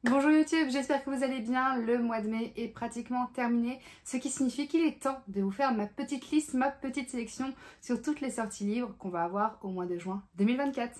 Bonjour YouTube, j'espère que vous allez bien. Le mois de mai est pratiquement terminé, ce qui signifie qu'il est temps de vous faire ma petite liste, ma petite sélection sur toutes les sorties livres qu'on va avoir au mois de juin 2024.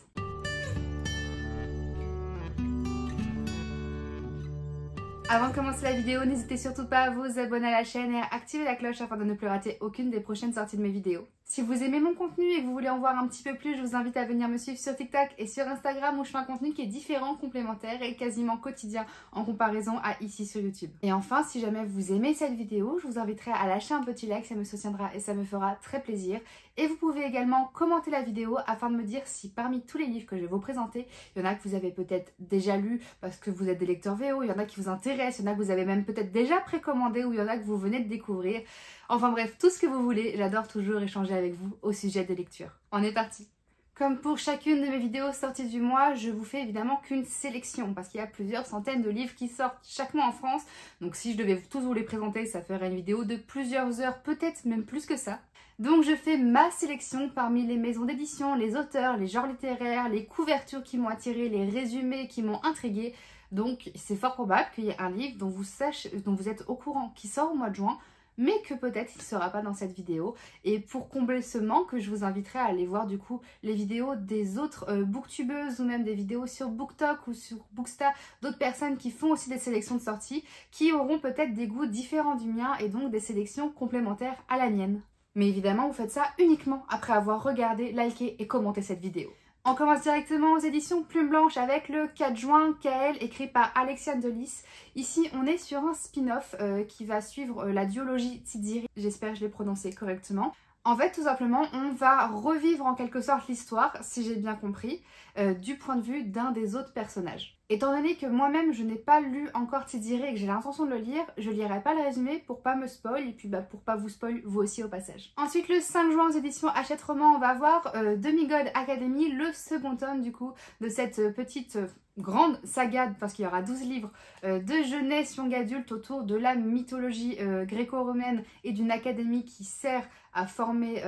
Avant de commencer la vidéo, n'hésitez surtout pas à vous abonner à la chaîne et à activer la cloche afin de ne plus rater aucune des prochaines sorties de mes vidéos. Si vous aimez mon contenu et que vous voulez en voir un petit peu plus, je vous invite à venir me suivre sur TikTok et sur Instagram où je fais un contenu qui est différent, complémentaire et quasiment quotidien en comparaison à ici sur YouTube. Et enfin, si jamais vous aimez cette vidéo, je vous inviterai à lâcher un petit like, ça me soutiendra et ça me fera très plaisir. Et vous pouvez également commenter la vidéo afin de me dire si parmi tous les livres que je vais vous présenter, il y en a que vous avez peut-être déjà lu parce que vous êtes des lecteurs VO, il y en a qui vous intéressent, il y en a que vous avez même peut-être déjà précommandé ou il y en a que vous venez de découvrir. Enfin bref, tout ce que vous voulez, j'adore toujours échanger avec vous au sujet des lectures. On est parti! Comme pour chacune de mes vidéos sorties du mois, je vous fais évidemment qu'une sélection parce qu'il y a plusieurs centaines de livres qui sortent chaque mois en France. Donc si je devais tous vous les présenter, ça ferait une vidéo de plusieurs heures, peut-être même plus que ça. Donc je fais ma sélection parmi les maisons d'édition, les auteurs, les genres littéraires, les couvertures qui m'ont attiré, les résumés qui m'ont intrigué. Donc c'est fort probable qu'il y ait un livre dont vous êtes au courant qui sort au mois de juin, mais que peut-être il ne sera pas dans cette vidéo. Et pour combler ce manque, je vous inviterai à aller voir du coup les vidéos des autres booktubeuses ou même des vidéos sur BookTok ou sur Booksta, d'autres personnes qui font aussi des sélections de sorties, qui auront peut-être des goûts différents du mien et donc des sélections complémentaires à la mienne. Mais évidemment, vous faites ça uniquement après avoir regardé, liké et commenté cette vidéo. On commence directement aux éditions Plume Blanche avec le 4 juin, Kael, écrit par Alexiane Delis. Ici, on est sur un spin-off qui va suivre la duologie Tiziri. J'espère que je l'ai prononcé correctement. En fait, tout simplement, on va revivre en quelque sorte l'histoire, si j'ai bien compris, du point de vue d'un des autres personnages. Étant donné que moi-même je n'ai pas lu encore Tiziri et que j'ai l'intention de le lire, je lirai pas le résumé pour pas me spoil et puis pour pas vous spoil vous aussi au passage. Ensuite le 5 juin aux éditions Hachette Roman, on va voir Demigod Academy, le second tome du coup de cette petite grande saga, parce qu'il y aura 12 livres de jeunesse young adulte autour de la mythologie gréco-romaine et d'une académie qui sert à former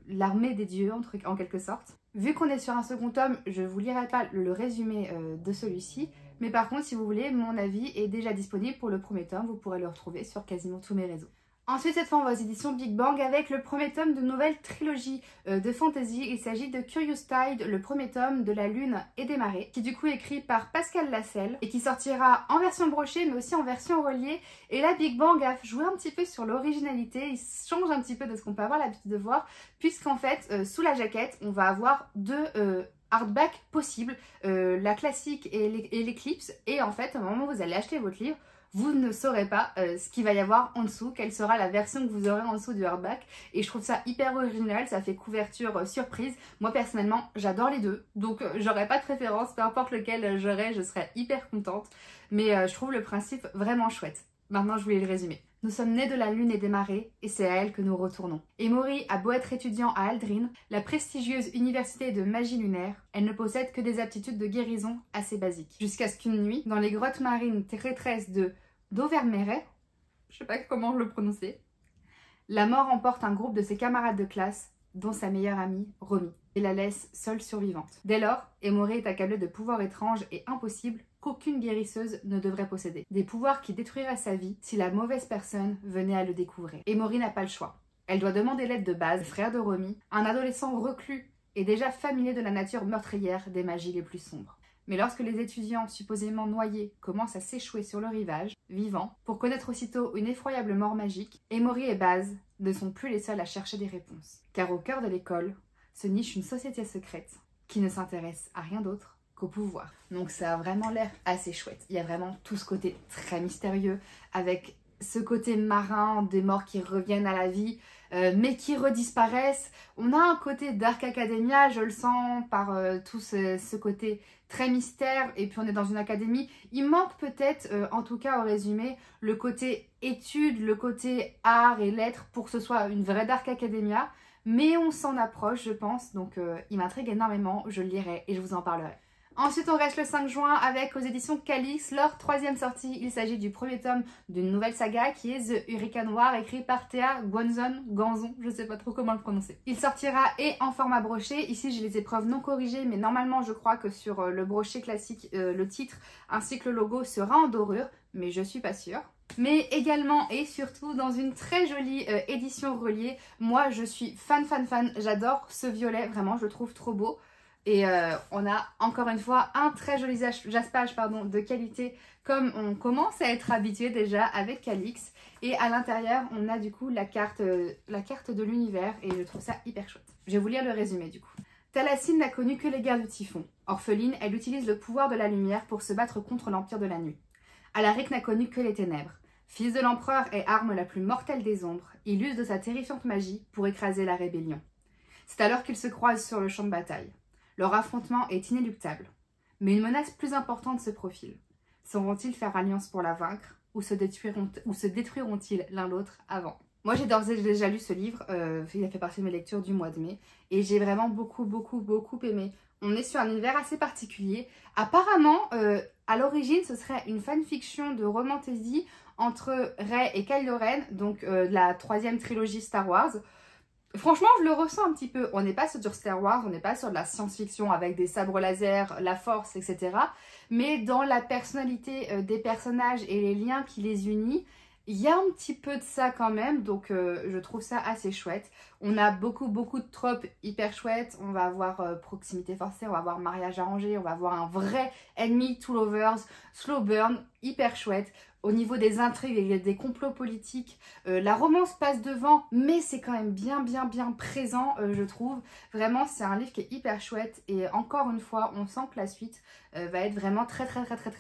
l'armée des dieux en quelque sorte. Vu qu'on est sur un second tome, je ne vous lirai pas le résumé de celui-ci, mais par contre si vous voulez, mon avis est déjà disponible pour le premier tome, vous pourrez le retrouver sur quasiment tous mes réseaux. Ensuite, cette fois, on va aux éditions Big Bang avec le premier tome de nouvelle trilogie de fantasy. Il s'agit de Curious Tide, le premier tome de la Lune et des Marées, qui du coup est écrit par Pascal Lascelles et qui sortira en version brochée mais aussi en version reliée. Et là, Big Bang a joué un petit peu sur l'originalité, il change un petit peu de ce qu'on peut avoir l'habitude de voir, puisqu'en fait, sous la jaquette, on va avoir deux hardbacks possibles, la classique et l'Eclipse. Et en fait, au moment où vous allez acheter votre livre, vous ne saurez pas ce qu'il va y avoir en dessous, quelle sera la version que vous aurez en dessous du hardback. Et je trouve ça hyper original, ça fait couverture surprise. Moi personnellement, j'adore les deux, donc j'aurais pas de préférence, peu importe lequel j'aurai, je serais hyper contente. Mais je trouve le principe vraiment chouette. Maintenant, je voulais le résumer. Nous sommes nés de la lune et des marées, et c'est à elle que nous retournons. Emory a beau être étudiant à Aldrin, la prestigieuse université de magie lunaire, elle ne possède que des aptitudes de guérison assez basiques. Jusqu'à ce qu'une nuit, dans les grottes marines traîtresses de Dovermere, je sais pas comment le prononcer, la mort emporte un groupe de ses camarades de classe, dont sa meilleure amie, Romy, et la laisse seule survivante. Dès lors, Emory est accablée de pouvoirs étranges et impossibles qu'aucune guérisseuse ne devrait posséder. Des pouvoirs qui détruiraient sa vie si la mauvaise personne venait à le découvrir. Emory n'a pas le choix. Elle doit demander l'aide de Baz, frère de Romy, un adolescent reclus et déjà familier de la nature meurtrière des magies les plus sombres. Mais lorsque les étudiants supposément noyés commencent à s'échouer sur le rivage, vivants, pour connaître aussitôt une effroyable mort magique, Emory et Baz ne sont plus les seuls à chercher des réponses. Car au cœur de l'école se niche une société secrète qui ne s'intéresse à rien d'autre qu'au pouvoir. Donc ça a vraiment l'air assez chouette. Il y a vraiment tout ce côté très mystérieux, avec ce côté marin, des morts qui reviennent à la vie, mais qui redisparaissent. On a un côté Dark Academia, je le sens par tout ce côté très mystère, et puis on est dans une académie. Il manque peut-être, en tout cas au résumé, le côté études, le côté art et lettres pour que ce soit une vraie Dark Academia, mais on s'en approche je pense, donc il m'intrigue énormément, je le lirai et je vous en parlerai. Ensuite, on reste le 5 juin avec aux éditions Calix, leur troisième sortie. Il s'agit du premier tome d'une nouvelle saga qui est The Hurricane War, écrit par Thea Ganzon, je sais pas trop comment le prononcer. Il sortira et en format broché. Ici, j'ai les épreuves non corrigées, mais normalement, je crois que sur le brochet classique, le titre ainsi que le logo sera en dorure, mais je suis pas sûre. Mais également et surtout dans une très jolie édition reliée. Moi, je suis fan. J'adore ce violet, vraiment, je le trouve trop beau. Et on a encore une fois un très joli jaspage de qualité comme on commence à être habitué déjà avec Calix. Et à l'intérieur on a du coup la carte de l'univers et je trouve ça hyper chouette. Je vais vous lire le résumé du coup. Thalacine n'a connu que les guerres du typhon. Orpheline, elle utilise le pouvoir de la lumière pour se battre contre l'empire de la nuit. Alaric n'a connu que les ténèbres. Fils de l'empereur et arme la plus mortelle des ombres, il use de sa terrifiante magie pour écraser la rébellion. C'est alors qu'ils se croisent sur le champ de bataille. Leur affrontement est inéluctable. Mais une menace plus importante se profile. Sauront-ils faire alliance pour la vaincre ou se détruiront-ils l'un l'autre avant? Moi j'ai d'ores et déjà lu ce livre, il a fait partie de mes lectures du mois de mai et j'ai vraiment beaucoup aimé. On est sur un univers assez particulier. Apparemment, à l'origine ce serait une fanfiction de romantasy entre Rey et Kylo Ren, donc la troisième trilogie Star Wars. Franchement, je le ressens un petit peu. On n'est pas sur Star Wars, on n'est pas sur de la science-fiction avec des sabres laser, la force, etc. Mais dans la personnalité des personnages et les liens qui les unissent, il y a un petit peu de ça quand même. Donc, je trouve ça assez chouette. On a beaucoup de tropes hyper chouettes. On va avoir proximité forcée, on va avoir mariage arrangé, on va avoir un vrai ennemi to lovers, slow burn, hyper chouette. Au niveau des intrigues et des complots politiques, la romance passe devant, mais c'est quand même bien présent, je trouve. Vraiment, c'est un livre qui est hyper chouette et encore une fois, on sent que la suite va être vraiment très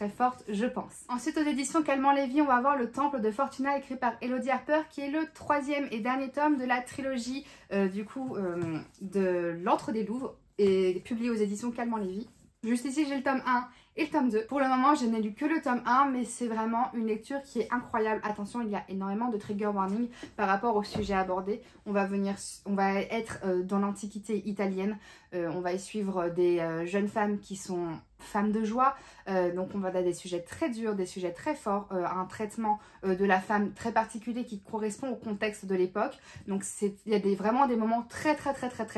forte, je pense. Ensuite, aux éditions Calmant Lévy, on va avoir Le Temple de Fortuna, écrit par Elodie Harper, qui est le troisième et dernier tome de la trilogie de L'Antre des Louvres, et publié aux éditions Calmant Lévy. Juste ici, j'ai le tome 1 et le tome 2. Pour le moment, je n'ai lu que le tome 1, mais c'est vraiment une lecture qui est incroyable. Attention, il y a énormément de trigger warning par rapport au sujet abordé. On va être dans l'Antiquité italienne. On va y suivre des jeunes femmes qui sont femmes de joie. Donc on va avoir des sujets très durs, des sujets très forts, un traitement de la femme très particulier qui correspond au contexte de l'époque. Donc il y a vraiment des moments très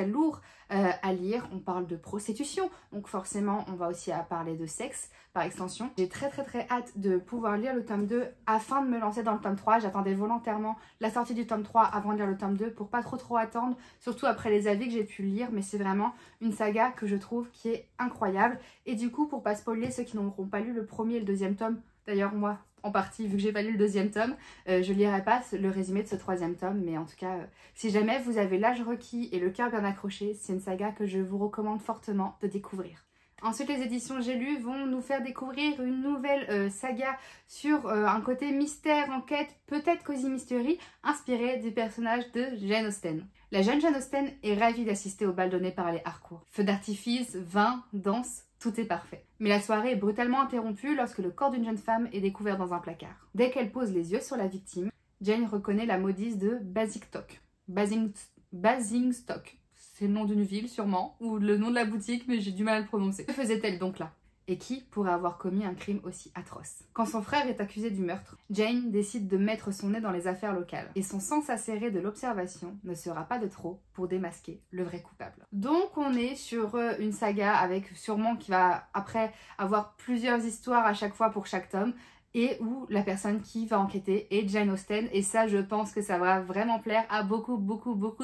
lourds à lire. On parle de prostitution, donc forcément on va aussi parler de sexe par extension. J'ai très hâte de pouvoir lire le tome 2 afin de me lancer dans le tome 3. J'attendais volontairement la sortie du tome 3 avant de lire le tome 2 pour pas trop attendre, surtout après les avis que j'ai pu lire, mais c'est vraiment une saga que je trouve qui est incroyable. Et du coup, pour pas spoiler ceux qui n'auront pas lu le premier et le deuxième tome, d'ailleurs moi en partie vu que j'ai pas lu le deuxième tome, je lirai pas le résumé de ce troisième tome, mais en tout cas si jamais vous avez l'âge requis et le cœur bien accroché, c'est une saga que je vous recommande fortement de découvrir. Ensuite, les éditions J'ai lu vont nous faire découvrir une nouvelle saga sur un côté mystère, enquête, peut-être cosy mystery, inspirée du personnage de Jane Austen. La jeune Jane Austen est ravie d'assister au bal donné par les Harcourt. Feux d'artifice, vin, danse, tout est parfait. Mais la soirée est brutalement interrompue lorsque le corps d'une jeune femme est découvert dans un placard. Dès qu'elle pose les yeux sur la victime, Jane reconnaît la maudisse de Basingstoke. Basingstoke. C'est le nom d'une ville sûrement, ou le nom de la boutique, mais j'ai du mal à le prononcer. Que faisait-elle donc là? Et qui pourrait avoir commis un crime aussi atroce? Quand son frère est accusé du meurtre, Jane décide de mettre son nez dans les affaires locales. Et son sens acéré de l'observation ne sera pas de trop pour démasquer le vrai coupable. Donc on est sur une saga avec sûrement qui va après avoir plusieurs histoires à chaque fois pour chaque tome, et où la personne qui va enquêter est Jane Austen, et ça je pense que ça va vraiment plaire à beaucoup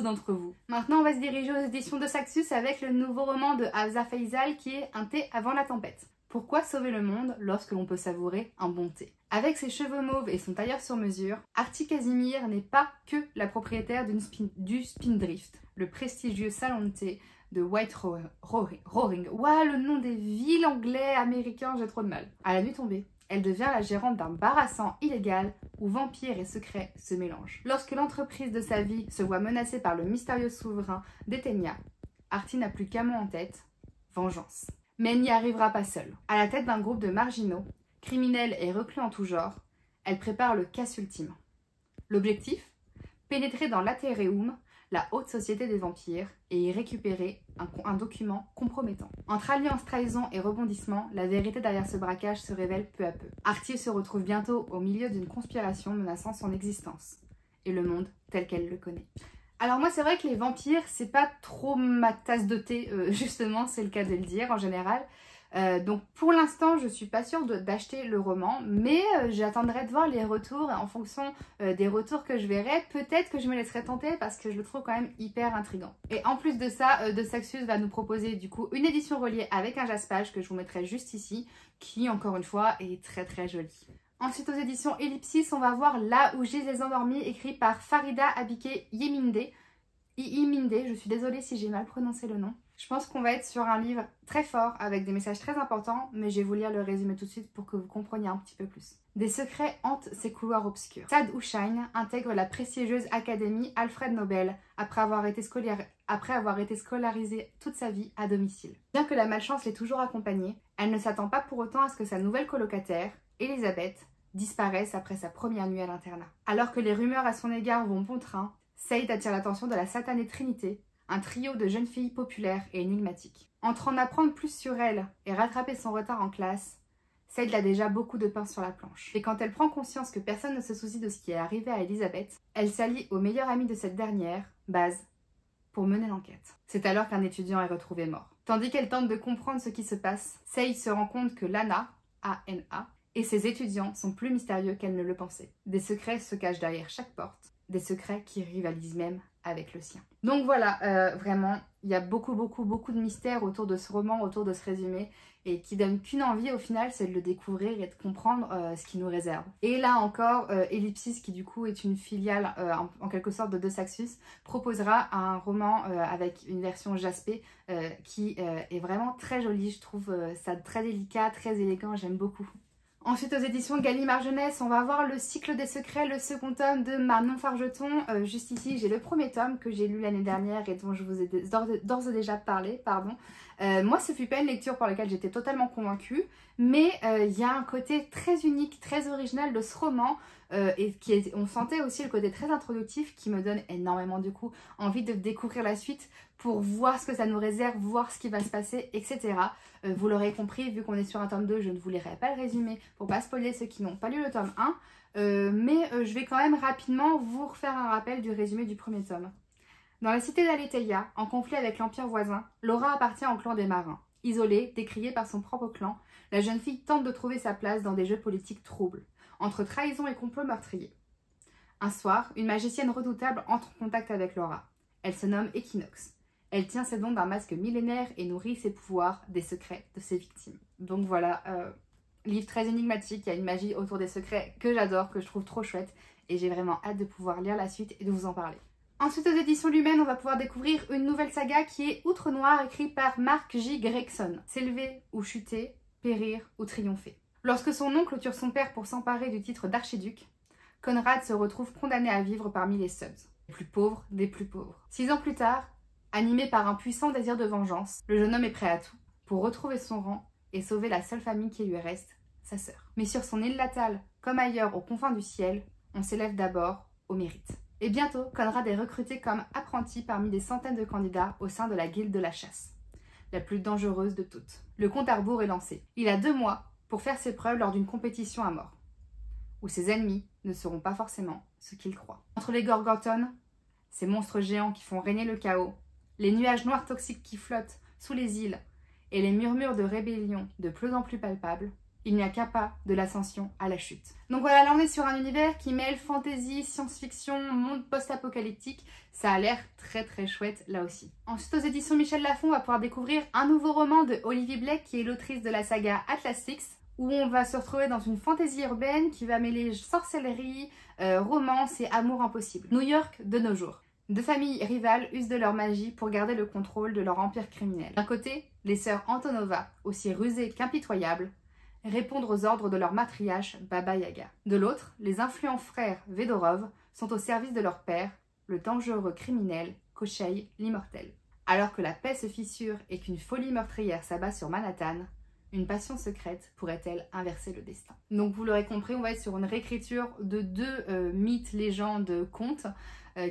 d'entre vous. Maintenant on va se diriger aux éditions de Saxus avec le nouveau roman de Hafsa Faizal qui est Un thé avant la tempête. Pourquoi sauver le monde lorsque l'on peut savourer un bon thé? Avec ses cheveux mauves et son tailleur sur mesure, Artie Casimir n'est pas que la propriétaire du Spindrift, le prestigieux salon de thé de White Roaring. Ouah, le nom des villes anglais, américains, j'ai trop de mal. À la nuit tombée, elle devient la gérante d'un bar à sang illégal où vampires et secrets se mélangent. Lorsque l'entreprise de sa vie se voit menacée par le mystérieux souverain d'Etenia, Artie n'a plus qu'un mot en tête, vengeance. Mais elle n'y arrivera pas seule. À la tête d'un groupe de marginaux, criminels et reclus en tout genre, elle prépare le casse ultime. L'objectif? Pénétrer dans l'Athereum, la haute société des vampires, et y récupérer un document compromettant. Entre alliance, trahison et rebondissement, la vérité derrière ce braquage se révèle peu à peu. Artie se retrouve bientôt au milieu d'une conspiration menaçant son existence et le monde tel qu'elle le connaît. Alors moi c'est vrai que les vampires c'est pas trop ma tasse de thé, justement c'est le cas de le dire en général. Donc pour l'instant je suis pas sûre d'acheter le roman, mais j'attendrai de voir les retours et en fonction des retours que je verrai, peut-être que je me laisserai tenter parce que je le trouve quand même hyper intriguant. Et en plus de ça, De Saxus va nous proposer du coup une édition reliée avec un jaspage que je vous mettrai juste ici, qui encore une fois est très très jolie. Ensuite aux éditions Ellipsis, on va voir Là où gisent les endormis, écrit par Farida Abike Yeminde. Yeminde, je suis désolée si j'ai mal prononcé le nom. Je pense qu'on va être sur un livre très fort avec des messages très importants, mais je vais vous lire le résumé tout de suite pour que vous compreniez un petit peu plus. Des secrets hantent ces couloirs obscurs. Sad Hussein intègre la prestigieuse académie Alfred Nobel après avoir été scolarisée toute sa vie à domicile. Bien que la malchance l'ait toujours accompagnée, elle ne s'attend pas pour autant à ce que sa nouvelle colocataire, Elisabeth, disparaisse après sa première nuit à l'internat. Alors que les rumeurs à son égard vont bon train, Saïd attire l'attention de la satanée Trinité, un trio de jeunes filles populaires et énigmatiques. Entre en apprendre plus sur elle et rattraper son retard en classe, Saïd a déjà beaucoup de pain sur la planche. Et quand elle prend conscience que personne ne se soucie de ce qui est arrivé à Elisabeth, elle s'allie au meilleur ami de cette dernière, Baz, pour mener l'enquête. C'est alors qu'un étudiant est retrouvé mort. Tandis qu'elle tente de comprendre ce qui se passe, Saïd se rend compte que Lana, A-N-A, et ses étudiants sont plus mystérieux qu'elle ne le pensait. Des secrets se cachent derrière chaque porte, des secrets qui rivalisent même avec le sien. Donc voilà, vraiment, il y a beaucoup de mystères autour de ce roman, autour de ce résumé, et qui donne qu'une envie au final, c'est de le découvrir et de comprendre ce qu'il nous réserve. Et là encore, Ellipsis, qui du coup est une filiale en quelque sorte de Saxus, proposera un roman avec une version jaspée qui est vraiment très jolie, je trouve ça très délicat, très élégant, j'aime beaucoup. Ensuite, aux éditions Gallimard Jeunesse, on va voir Le Cycle des Secrets, le second tome de Manon Fargeton. Juste ici, j'ai le premier tome que j'ai lu l'année dernière et dont je vous ai d'ores et déjà parlé. Moi, ce fut pas une lecture pour laquelle j'étais totalement convaincue, mais il y a un côté très unique, très original de ce roman et on sentait aussi le côté très introductif qui me donne énormément du coup envie de découvrir la suite pour voir ce que ça nous réserve, voir ce qui va se passer, etc. Vous l'aurez compris, vu qu'on est sur un tome 2, je ne vous lirai pas le résumé pour pas spoiler ceux qui n'ont pas lu le tome 1, mais je vais quand même rapidement vous refaire un rappel du résumé du premier tome. Dans la cité d'Aletheia, en conflit avec l'empire voisin, Laura appartient au clan des marins. Isolée, décriée par son propre clan, la jeune fille tente de trouver sa place dans des jeux politiques troubles, entre trahison et complot meurtrier. Un soir, une magicienne redoutable entre en contact avec Laura. Elle se nomme Equinox. Elle tient ses dons d'un masque millénaire et nourrit ses pouvoirs des secrets de ses victimes. Donc voilà, livre très énigmatique, il y a une magie autour des secrets que j'adore, que je trouve trop chouette, et j'ai vraiment hâte de pouvoir lire la suite et de vous en parler. Ensuite, aux éditions Lumen, on va pouvoir découvrir une nouvelle saga qui est Outre Noir, écrite par Mark J. Gregson. S'élever ou chuter, périr ou triompher. Lorsque son oncle tue son père pour s'emparer du titre d'archiduc, Conrad se retrouve condamné à vivre parmi les Subs, les plus pauvres des plus pauvres. 6 ans plus tard, animé par un puissant désir de vengeance, le jeune homme est prêt à tout pour retrouver son rang et sauver la seule famille qui lui reste, sa sœur. Mais sur son île natale, comme ailleurs aux confins du ciel, on s'élève d'abord au mérite. Et bientôt, Conrad est recruté comme apprenti parmi des centaines de candidats au sein de la guilde de la chasse, la plus dangereuse de toutes. Le compte à rebours est lancé. Il a 2 mois pour faire ses preuves lors d'une compétition à mort, où ses ennemis ne seront pas forcément ce qu'il croit. Entre les Gorgotones, ces monstres géants qui font régner le chaos, les nuages noirs toxiques qui flottent sous les îles et les murmures de rébellion de plus en plus palpables, il n'y a qu'un pas de l'ascension à la chute. Donc voilà, là on est sur un univers qui mêle fantasy, science-fiction, monde post-apocalyptique. Ça a l'air très très chouette là aussi. Ensuite, aux éditions Michel Lafon, on va pouvoir découvrir un nouveau roman de Olivier Blake, qui est l'autrice de la saga Atlas Six, où on va se retrouver dans une fantaisie urbaine qui va mêler sorcellerie, romance et amour impossible. New York de nos jours. 2 familles rivales usent de leur magie pour garder le contrôle de leur empire criminel. D'un côté, les sœurs Antonova, aussi rusées qu'impitoyables, répondre aux ordres de leur matriarche Baba Yaga. De l'autre, les influents frères Vedorov sont au service de leur père, le dangereux criminel Koschei l'immortel. Alors que la paix se fissure et qu'une folie meurtrière s'abat sur Manhattan, Une passion secrète pourrait-elle inverser le destin? Donc vous l'aurez compris, on va être sur une réécriture de deux mythes, légendes, contes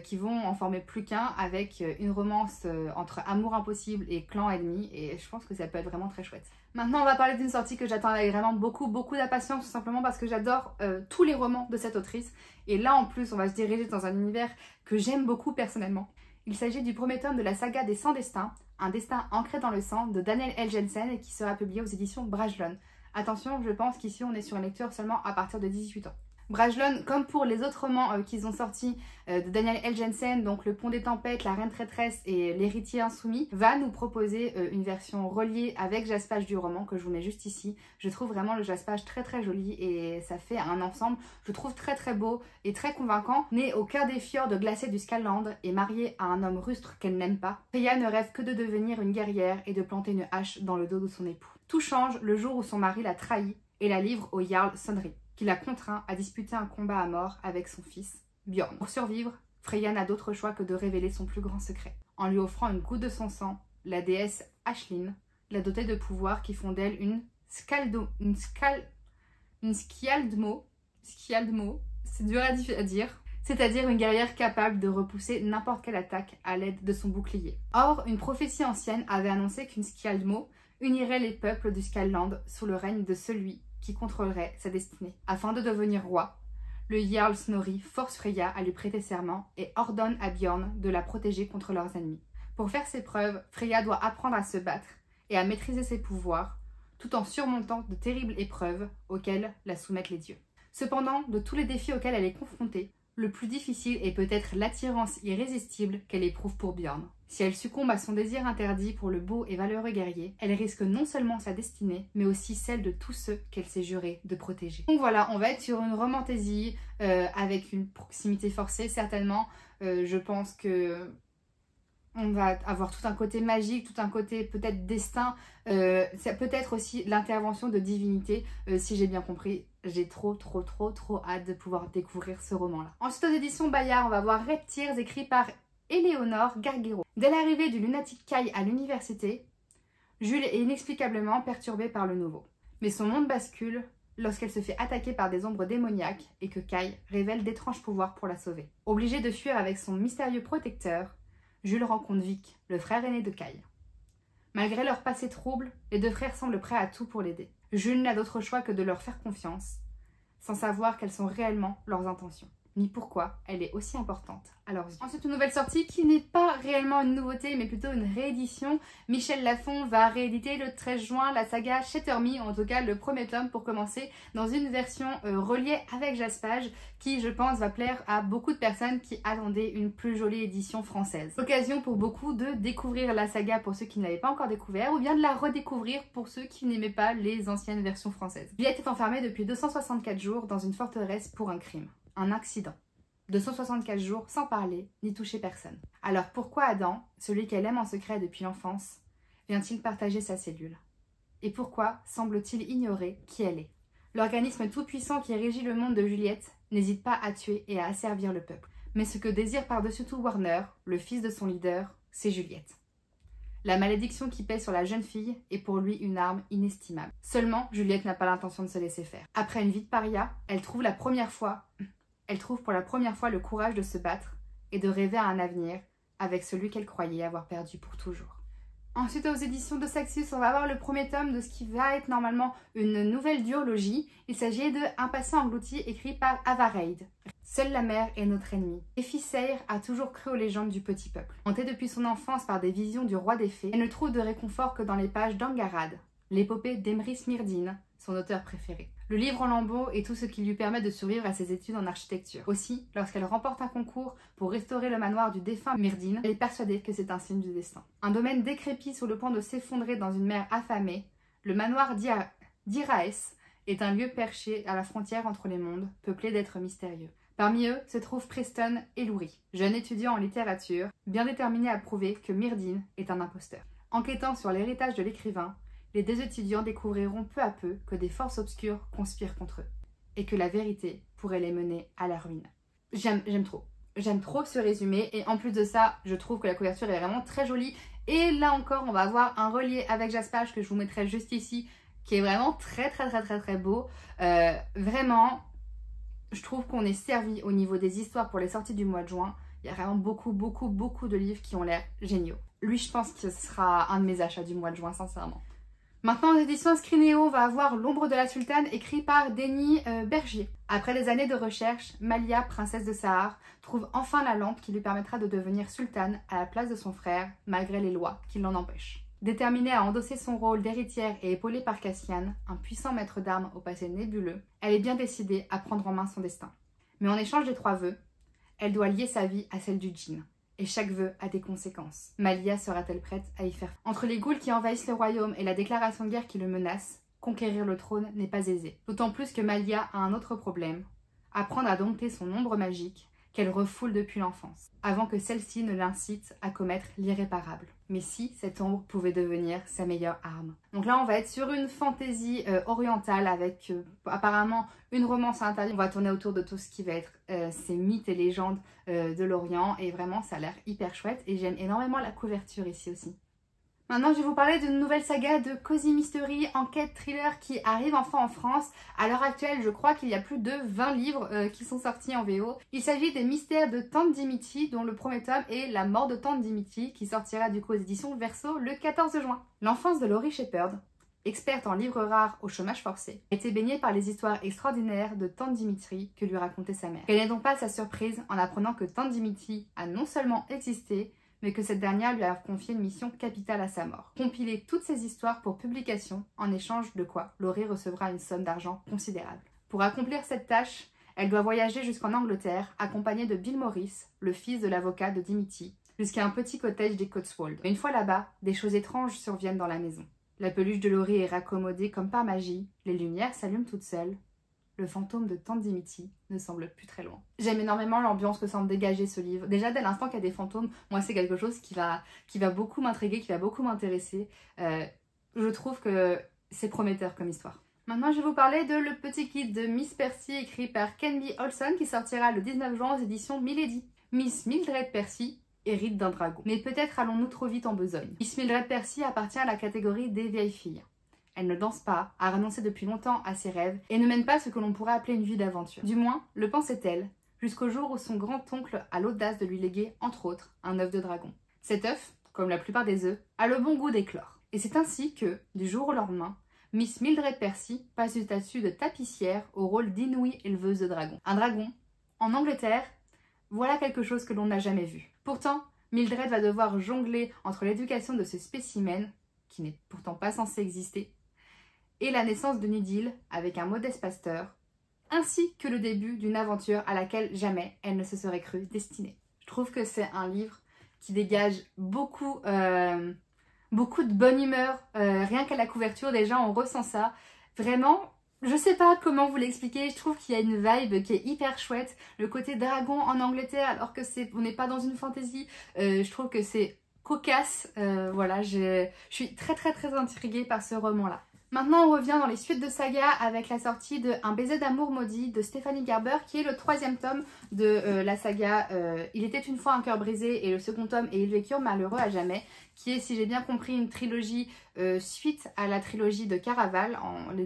qui vont en former plus qu'un, avec une romance entre amour impossible et clan ennemi, et je pense que ça peut être vraiment très chouette. Maintenant on va parler d'une sortie que j'attends avec vraiment beaucoup d'impatience, tout simplement parce que j'adore tous les romans de cette autrice, et là en plus on va se diriger dans un univers que j'aime beaucoup personnellement. Il s'agit du premier tome de la saga des 100 destins, un destin ancré dans le sang de Daniel L. Jensen et qui sera publié aux éditions Brajlon. Attention, je pense qu'ici on est sur une lecture seulement à partir de 18 ans. Brajlon, comme pour les autres romans qu'ils ont sortis de Daniel L. Jensen, donc Le Pont des Tempêtes, La Reine Traîtresse et L'Héritier Insoumis, va nous proposer une version reliée avec jaspage du roman que je vous mets juste ici. Je trouve vraiment le jaspage très joli et ça fait un ensemble, je trouve très beau et très convaincant. Née au cœur des fjords glacés du Skalland et mariée à un homme rustre qu'elle n'aime pas, Freya ne rêve que de devenir une guerrière et de planter une hache dans le dos de son époux. Tout change le jour où son mari la trahit et la livre au Jarl Sonri, qui la contraint à disputer un combat à mort avec son fils, Bjorn. Pour survivre, Freya n'a d'autre choix que de révéler son plus grand secret. En lui offrant une goutte de son sang, la déesse Ashlyn l'a dotée de pouvoirs qui font d'elle une Skjaldmo, c'est dur à dire, c'est-à-dire une guerrière capable de repousser n'importe quelle attaque à l'aide de son bouclier. Or, une prophétie ancienne avait annoncé qu'une Skjaldmo unirait les peuples du Skalland sous le règne de celui qui contrôlerait sa destinée. Afin de devenir roi, le Jarl Snorri force Freya à lui prêter serment et ordonne à Bjorn de la protéger contre leurs ennemis. Pour faire ses preuves, Freya doit apprendre à se battre et à maîtriser ses pouvoirs, tout en surmontant de terribles épreuves auxquelles la soumettent les dieux. Cependant, de tous les défis auxquels elle est confrontée, le plus difficile est peut-être l'attirance irrésistible qu'elle éprouve pour Bjorn. Si elle succombe à son désir interdit pour le beau et valeureux guerrier, elle risque non seulement sa destinée, mais aussi celle de tous ceux qu'elle s'est juré de protéger. Donc voilà, on va être sur une romantaisie avec une proximité forcée, certainement. Je pense que on va avoir tout un côté magique, tout un côté peut-être destin, ça peut être aussi l'intervention de divinité, si j'ai bien compris. J'ai trop hâte de pouvoir découvrir ce roman-là. Ensuite aux éditions Bayard, on va voir Red Tears, écrit par Eleonore Garguero. Dès l'arrivée du lunatique Kai à l'université, Jules est inexplicablement perturbée par le nouveau. Mais son monde bascule lorsqu'elle se fait attaquer par des ombres démoniaques et que Kai révèle d'étranges pouvoirs pour la sauver. Obligé de fuir avec son mystérieux protecteur, Jules rencontre Vic, le frère aîné de Kai. Malgré leur passé trouble, les deux frères semblent prêts à tout pour l'aider. Jules n'a d'autre choix que de leur faire confiance, sans savoir quelles sont réellement leurs intentions, ni pourquoi elle est aussi importante à leurs yeux. Ensuite, une nouvelle sortie qui n'est pas réellement une nouveauté, mais plutôt une réédition. Michel Lafon va rééditer le 13 juin la saga Shatter Me, en tout cas le premier tome pour commencer, dans une version reliée avec jaspage, qui je pense va plaire à beaucoup de personnes qui attendaient une plus jolie édition française. L'occasion pour beaucoup de découvrir la saga pour ceux qui ne l'avaient pas encore découvert, ou bien de la redécouvrir pour ceux qui n'aimaient pas les anciennes versions françaises. Juliette est enfermée depuis 264 jours dans une forteresse pour un crime, un accident. 264 jours sans parler ni toucher personne. Alors pourquoi Adam, celui qu'elle aime en secret depuis l'enfance, vient-il partager sa cellule? Et pourquoi semble-t-il ignorer qui elle est? L'organisme tout-puissant qui régit le monde de Juliette n'hésite pas à tuer et à asservir le peuple. Mais ce que désire par-dessus tout Warner, le fils de son leader, c'est Juliette. La malédiction qui pèse sur la jeune fille est pour lui une arme inestimable. Seulement, Juliette n'a pas l'intention de se laisser faire. Après une vie de paria, elle trouve pour la première fois le courage de se battre et de rêver à un avenir avec celui qu'elle croyait avoir perdu pour toujours. Ensuite, aux éditions de Saxus, on va avoir le premier tome de ce qui va être normalement une nouvelle duologie. Il s'agit de Un passé englouti, écrit par Avareid. Seule la mer est notre ennemie. Effie Seyr a toujours cru aux légendes du petit peuple. Hantée depuis son enfance par des visions du roi des fées, elle ne trouve de réconfort que dans les pages d'Angarad, l'épopée d'Emrys Myrddin, son auteur préféré. Le livre en lambeaux est tout ce qui lui permet de survivre à ses études en architecture. Aussi, lorsqu'elle remporte un concours pour restaurer le manoir du défunt Myrddin, elle est persuadée que c'est un signe du destin. Un domaine décrépit sur le point de s'effondrer dans une mer affamée, le manoir d'Iraes est un lieu perché à la frontière entre les mondes, peuplé d'êtres mystérieux. Parmi eux se trouvent Preston et Loury, jeunes étudiants en littérature, bien déterminés à prouver que Myrddin est un imposteur. Enquêtant sur l'héritage de l'écrivain, les deux étudiants découvriront peu à peu que des forces obscures conspirent contre eux et que la vérité pourrait les mener à la ruine. J'aime trop. J'aime trop ce résumé et en plus de ça, je trouve que la couverture est vraiment très jolie. Et là encore, on va avoir un relié avec jaspage que je vous mettrai juste ici qui est vraiment très beau. Vraiment, je trouve qu'on est servi au niveau des histoires pour les sorties du mois de juin. Il y a vraiment beaucoup de livres qui ont l'air géniaux. Lui, je pense que ce sera un de mes achats du mois de juin, sincèrement. Maintenant, aux éditions Scrinéo, on va avoir L'ombre de la sultane, écrit par Denis Bergier. Après des années de recherche, Malia, princesse de Sahar, trouve enfin la lampe qui lui permettra de devenir sultane à la place de son frère, malgré les lois qui l'en empêchent. Déterminée à endosser son rôle d'héritière et épaulée par Cassian, un puissant maître d'armes au passé nébuleux, elle est bien décidée à prendre en main son destin. Mais en échange des 3 vœux, elle doit lier sa vie à celle du djinn. Et chaque vœu a des conséquences. Malia sera-t-elle prête à y faire face? Entre les ghouls qui envahissent le royaume et la déclaration de guerre qui le menace, conquérir le trône n'est pas aisé. D'autant plus que Malia a un autre problème, apprendre à dompter son ombre magique qu'elle refoule depuis l'enfance, avant que celle-ci ne l'incite à commettre l'irréparable. Mais si cette ombre pouvait devenir sa meilleure arme. Donc là, on va être sur une fantaisie orientale avec apparemment une romance à l'intérieur. On va tourner autour de tout ce qui va être ces mythes et légendes de l'Orient. Et vraiment, ça a l'air hyper chouette. Et j'aime énormément la couverture ici aussi. Maintenant, je vais vous parler d'une nouvelle saga de Cozy Mystery, enquête thriller qui arrive enfin en France. À l'heure actuelle, je crois qu'il y a plus de 20 livres qui sont sortis en VO. Il s'agit des mystères de Tante Dimitri, dont le premier tome est La mort de Tante Dimitri, qui sortira du coup aux éditions Verso le 14 juin. L'enfance de Laurie Shepherd, experte en livres rares au chômage forcé, a été baignée par les histoires extraordinaires de Tante Dimitri que lui racontait sa mère. Quelle n'est donc pas sa surprise en apprenant que Tante Dimitri a non seulement existé, mais que cette dernière lui a confié une mission capitale à sa mort. Compiler toutes ces histoires pour publication, en échange de quoi Laurie recevra une somme d'argent considérable. Pour accomplir cette tâche, elle doit voyager jusqu'en Angleterre, accompagnée de Bill Morris, le fils de l'avocat de Dimitri, jusqu'à un petit cottage des Cotswolds. Mais une fois là-bas, des choses étranges surviennent dans la maison. La peluche de Laurie est raccommodée comme par magie, les lumières s'allument toutes seules. Le fantôme de Tante Dimitri ne semble plus très loin. J'aime énormément l'ambiance que semble dégager ce livre. Déjà, dès l'instant qu'il y a des fantômes, moi c'est quelque chose qui va beaucoup m'intriguer, qui va beaucoup m'intéresser. Je trouve que c'est prometteur comme histoire. Maintenant, je vais vous parler de Le Petit Guide de Miss Percy, écrit par Ken B. Olson, qui sortira le 19 juin aux éditions Milady. Miss Mildred Percy hérite d'un dragon. Mais peut-être allons-nous trop vite en besogne. Miss Mildred Percy appartient à la catégorie des vieilles filles. Elle ne danse pas, a renoncé depuis longtemps à ses rêves et ne mène pas ce que l'on pourrait appeler une vie d'aventure. Du moins, le pensait-elle, jusqu'au jour où son grand-oncle a l'audace de lui léguer, entre autres, un œuf de dragon. Cet œuf, comme la plupart des œufs, a le bon goût d'éclore. Et c'est ainsi que, du jour au lendemain, Miss Mildred Percy passe du statut de tapissière au rôle d'inouïe éleveuse de dragons. Un dragon, en Angleterre, voilà quelque chose que l'on n'a jamais vu. Pourtant, Mildred va devoir jongler entre l'éducation de ce spécimen, qui n'est pourtant pas censé exister, et la naissance de Nidil avec un modeste pasteur, ainsi que le début d'une aventure à laquelle jamais elle ne se serait crue destinée. Je trouve que c'est un livre qui dégage beaucoup de bonne humeur, rien qu'à la couverture déjà on ressent ça. Vraiment, je sais pas comment vous l'expliquer, je trouve qu'il y a une vibe qui est hyper chouette. Le côté dragon en Angleterre alors que on n'est pas dans une fantasy, je trouve que c'est cocasse. Voilà, je suis très intriguée par ce roman-là. Maintenant, on revient dans les suites de saga avec la sortie de Un baiser d'amour maudit de Stéphanie Gerber, qui est le 3e tome de la saga Il était une fois un cœur brisé, et le second tome est Ils vécurent malheureux à jamais, qui est, si j'ai bien compris, une trilogie suite à la trilogie de Caraval.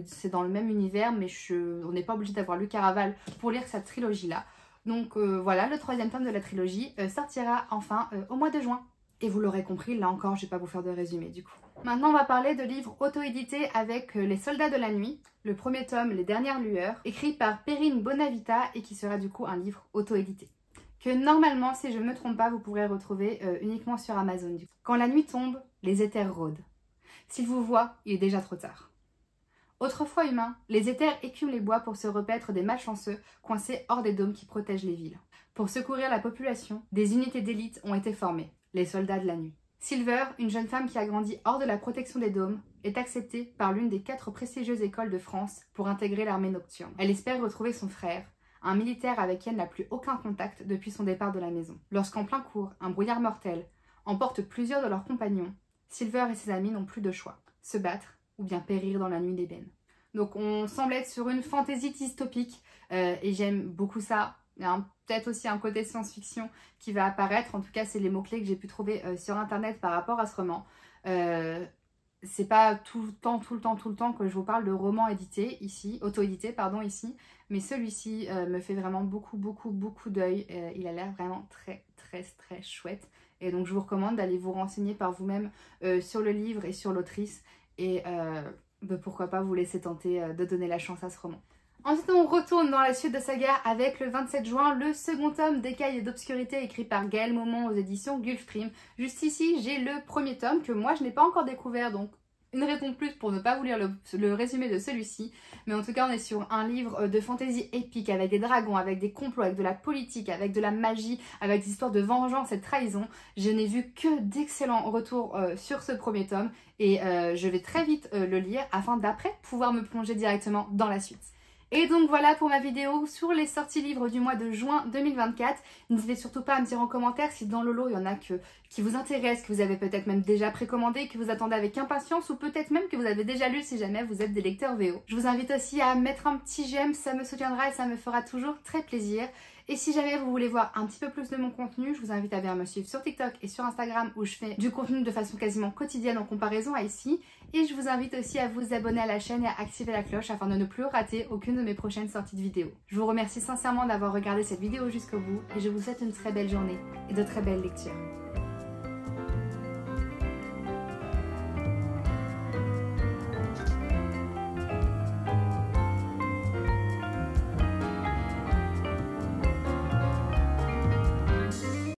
C'est dans le même univers, mais on n'est pas obligé d'avoir lu Caraval pour lire cette trilogie-là. Donc voilà, le 3e tome de la trilogie sortira enfin au mois de juin. Et vous l'aurez compris, là encore, je ne vais pas vous faire de résumé du coup. Maintenant, on va parler de livres auto-édités avec Les Soldats de la Nuit, le premier tome, Les Dernières Lueurs, écrit par Perrine Bonavita et qui sera du coup un livre auto-édité. Que normalement, si je ne me trompe pas, vous pourrez retrouver uniquement sur Amazon. Quand la nuit tombe, les éthers rôdent. S'ils vous voient, il est déjà trop tard. Autrefois humains, les éthers écument les bois pour se repaître des malchanceux coincés hors des dômes qui protègent les villes. Pour secourir la population, des unités d'élite ont été formées, les soldats de la nuit. Silver, une jeune femme qui a grandi hors de la protection des dômes, est acceptée par l'une des 4 prestigieuses écoles de France pour intégrer l'armée nocturne. Elle espère retrouver son frère, un militaire avec qui elle n'a plus aucun contact depuis son départ de la maison. Lorsqu'en plein cours, un brouillard mortel emporte plusieurs de leurs compagnons, Silver et ses amis n'ont plus de choix, se battre ou bien périr dans la nuit d'ébène. Donc on semble être sur une fantaisie dystopique et j'aime beaucoup ça. Il y a peut-être aussi un côté science-fiction qui va apparaître. En tout cas, c'est les mots-clés que j'ai pu trouver sur internet par rapport à ce roman. c'est pas tout le temps que je vous parle de romans édités ici, auto-édités pardon ici, mais celui-ci me fait vraiment beaucoup d'œil. Il a l'air vraiment très chouette. Et donc je vous recommande d'aller vous renseigner par vous-même sur le livre et sur l'autrice. Et pourquoi pas vous laisser tenter de donner la chance à ce roman. Ensuite on retourne dans la suite de saga avec le 27 juin, le second tome d'Écailles et d'Obscurité écrit par Gaël Momont aux éditions Gulfstream. Juste ici j'ai le premier tome que moi je n'ai pas encore découvert, donc une raison de plus pour ne pas vous lire le résumé de celui-ci. Mais en tout cas on est sur un livre de fantasy épique avec des dragons, avec des complots, avec de la politique, avec de la magie, avec des histoires de vengeance et de trahison. Je n'ai vu que d'excellents retours sur ce premier tome et je vais très vite le lire afin d'après pouvoir me plonger directement dans la suite. Et donc voilà pour ma vidéo sur les sorties livres du mois de juin 2024. N'hésitez surtout pas à me dire en commentaire si dans le lot il y en a qui vous intéressent, que vous avez peut-être même déjà précommandé, que vous attendez avec impatience ou peut-être même que vous avez déjà lu si jamais vous êtes des lecteurs VO. Je vous invite aussi à mettre un petit j'aime, ça me soutiendra et ça me fera toujours très plaisir. Et si jamais vous voulez voir un petit peu plus de mon contenu, je vous invite à venir me suivre sur TikTok et sur Instagram où je fais du contenu de façon quasiment quotidienne en comparaison à ici. Et je vous invite aussi à vous abonner à la chaîne et à activer la cloche afin de ne plus rater aucune de mes prochaines sorties de vidéos. Je vous remercie sincèrement d'avoir regardé cette vidéo jusqu'au bout et je vous souhaite une très belle journée et de très belles lectures.